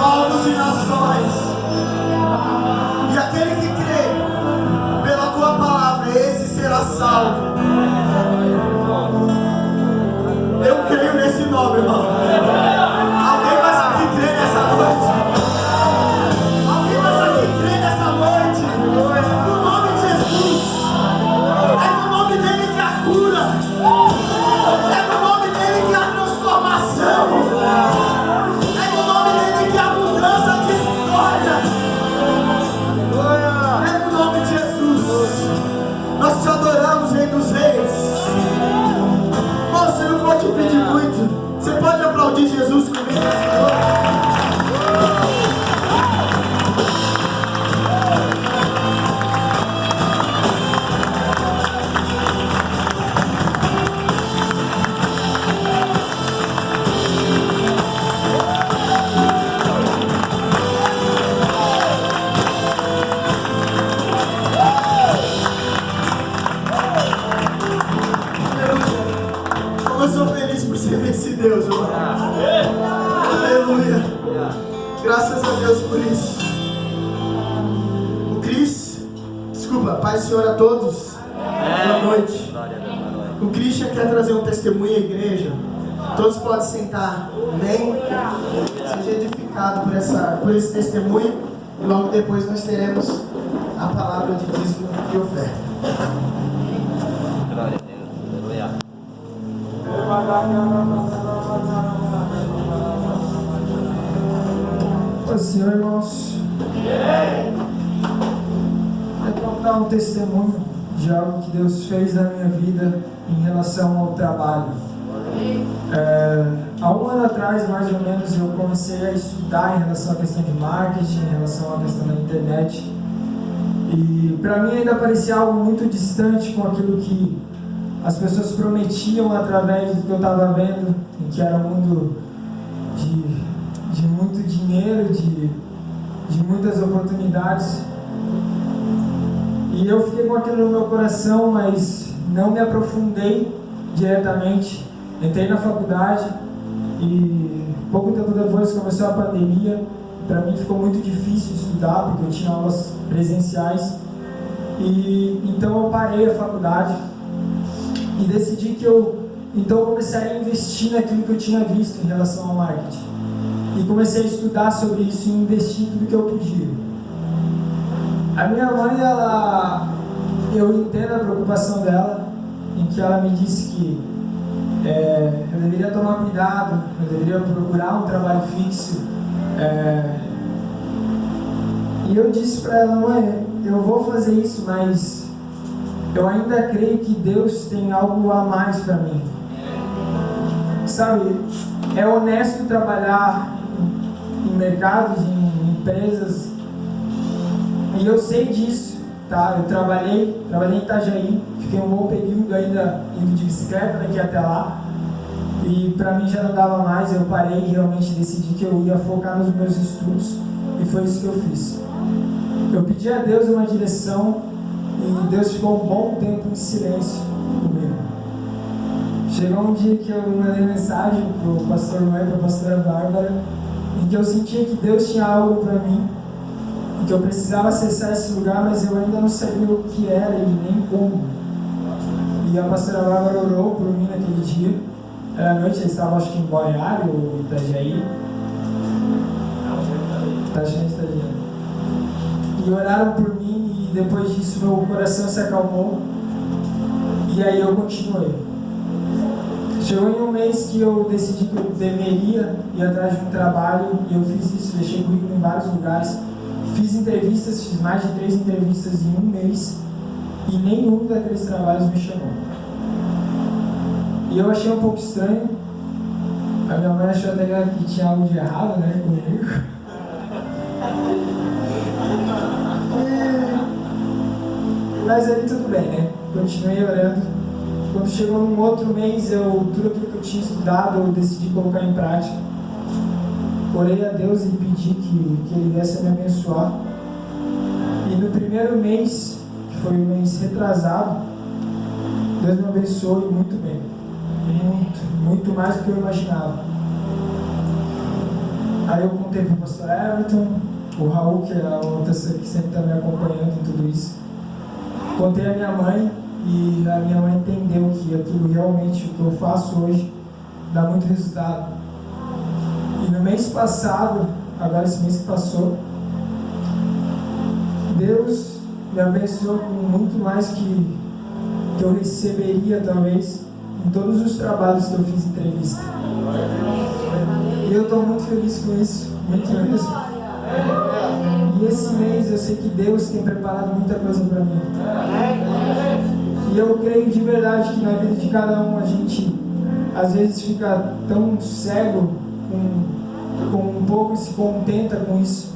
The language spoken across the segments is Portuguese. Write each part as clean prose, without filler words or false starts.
povos e nações. E aquele que crê pela tua palavra, esse será salvo. Eu creio nesse nome, irmão. Alguém mais aqui crê nessa noite? Alguém mais aqui crê nessa noite? No nome de Jesus. É no nome dele que há cura. É no nome dele que há transformação. É no nome dele que há mudança de história. É no nome de Jesus. Nós te adoramos, Rei dos Reis. Moça, eu não vou te pedir muito. Você pode aplaudir Jesus comigo nessa noite? Como eu sou feliz por servir esse Deus, irmão. Aleluia. Graças a Deus por isso. O Cris, desculpa, Pai e Senhor a todos. Boa noite. O Christian quer trazer um testemunho à igreja. Todos podem sentar. Amém? Seja edificado por esse testemunho. E logo depois nós teremos a palavra de dízimo e oferta. Glória a Deus. Aleluia. Oi, Senhor, irmãos. Eu quero dar um testemunho de algo que Deus fez na minha vida em relação ao trabalho. Há um ano atrás, mais ou menos, eu comecei a estudar em relação à questão de marketing, em relação à questão da internet. E para mim ainda parecia algo muito distante com aquilo que as pessoas prometiam através do que eu estava vendo, em que era um mundo de muito dinheiro, de muitas oportunidades. E eu fiquei com aquilo no meu coração, mas não me aprofundei diretamente. Entrei na faculdade e pouco tempo depois começou a pandemia. Para mim ficou muito difícil estudar, porque eu tinha aulas presenciais. E então eu parei a faculdade e decidi que eu então começaria a investir naquilo que eu tinha visto em relação ao marketing. E comecei a estudar sobre isso e investir tudo que eu podia. A minha mãe, eu entendo a preocupação dela, em que ela me disse que eu deveria tomar cuidado, eu deveria procurar um trabalho fixo. E eu disse para ela: mãe, eu vou fazer isso, mas eu ainda creio que Deus tem algo a mais para mim. Sabe, é honesto trabalhar em mercados, em empresas, e eu sei disso, tá? Eu trabalhei em Itajaí, fiquei um bom período ainda indo de bicicleta daqui até lá, e para mim já não dava mais. Eu parei e realmente decidi que eu ia focar nos meus estudos, e foi isso que eu fiz. Eu pedi a Deus uma direção e Deus ficou um bom tempo em silêncio comigo. Chegou um dia que eu mandei mensagem pro pastor Noé, pra pastora Bárbara, em que eu sentia que Deus tinha algo para mim, e que eu precisava acessar esse lugar, mas eu ainda não sabia o que era e nem como. E a pastora Bárbara orou por mim naquele dia. Era noite, eles estavam acho que em Balneário ou Itajaí. Tá cheio de estagiário. E oraram por mim, e depois disso meu coração se acalmou. E aí eu continuei. Chegou em um mês que eu decidi que eu deveria ir atrás de um trabalho, e eu fiz isso, deixei currículo em vários lugares. Fiz entrevistas, fiz mais de 3 entrevistas em um mês, e nenhum daqueles trabalhos me chamou. E eu achei um pouco estranho. A minha mãe achou até que tinha algo de errado, né, comigo. Mas aí tudo bem, né? Continuei orando. Quando chegou num outro mês, tudo aquilo que eu tinha estudado, eu decidi colocar em prática. Orei a Deus e pedi que Ele viesse me abençoar. E no primeiro mês, que foi o mês retrasado, Deus me abençoou e muito bem. Muito mais do que eu imaginava. Aí eu contei pro pastor Everton, o Raul, que é uma pessoa que sempre está me acompanhando em tudo isso. Contei a minha mãe e a minha mãe entendeu que aquilo realmente, o que eu faço hoje, dá muito resultado. E no mês passado, agora esse mês que passou, Deus me abençoou com muito mais que eu receberia talvez em todos os trabalhos que eu fiz entrevista. E eu estou muito feliz com isso, muito mesmo. E esse mês eu sei que Deus tem preparado muita coisa para mim. E eu creio de verdade que na vida de cada um a gente às vezes fica tão cego com um pouco e se contenta com isso.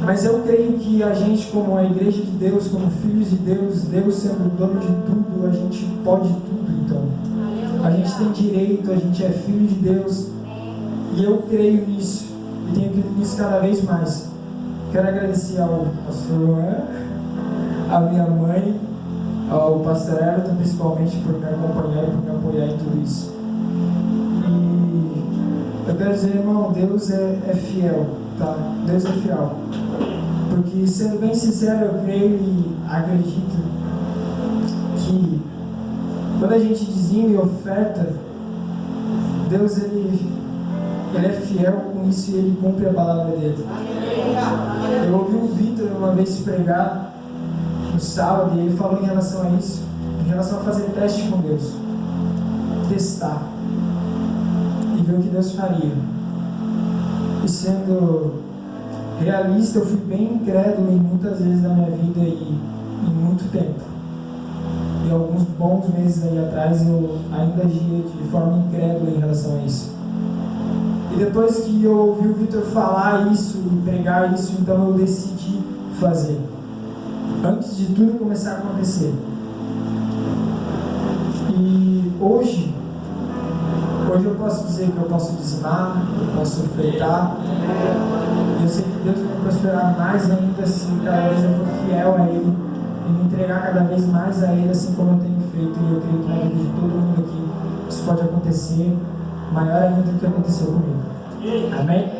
Mas eu creio que a gente, como a igreja de Deus, como filhos de Deus, Deus sendo o dono de tudo, a gente pode tudo então. A gente tem direito, a gente é filho de Deus. E eu creio nisso. E tenho crido nisso cada vez mais. Quero agradecer ao pastor Luan, à minha mãe, ao pastor Everton principalmente por me acompanhar e por me apoiar em tudo isso. E eu quero dizer, irmão, Deus é fiel, tá? Deus é fiel. Porque, sendo bem sincero, eu creio e acredito que quando a gente dizima e oferta, Deus ele é fiel com isso e ele cumpre a palavra dele. Eu ouvi o Vitor uma vez pregar no sábado e ele falou em relação a isso, em relação a fazer teste com Deus, testar e ver o que Deus faria. E sendo realista, eu fui bem incrédulo em muitas vezes na minha vida e em muito tempo. E alguns bons meses aí atrás eu ainda agia de forma incrédula em relação a isso. E depois que eu ouvi o Vitor falar isso e pregar isso, então eu decidi fazer. Antes de tudo começar a acontecer. E hoje eu posso dizer que eu posso dizimar, eu posso ofertar. E eu sei que Deus vai me prosperar mais ainda se cada vez eu for fiel a Ele e me entregar cada vez mais a Ele, assim como eu tenho feito. E eu creio que na vida de todo mundo aqui isso pode acontecer, maior ainda do que aconteceu comigo. Amém?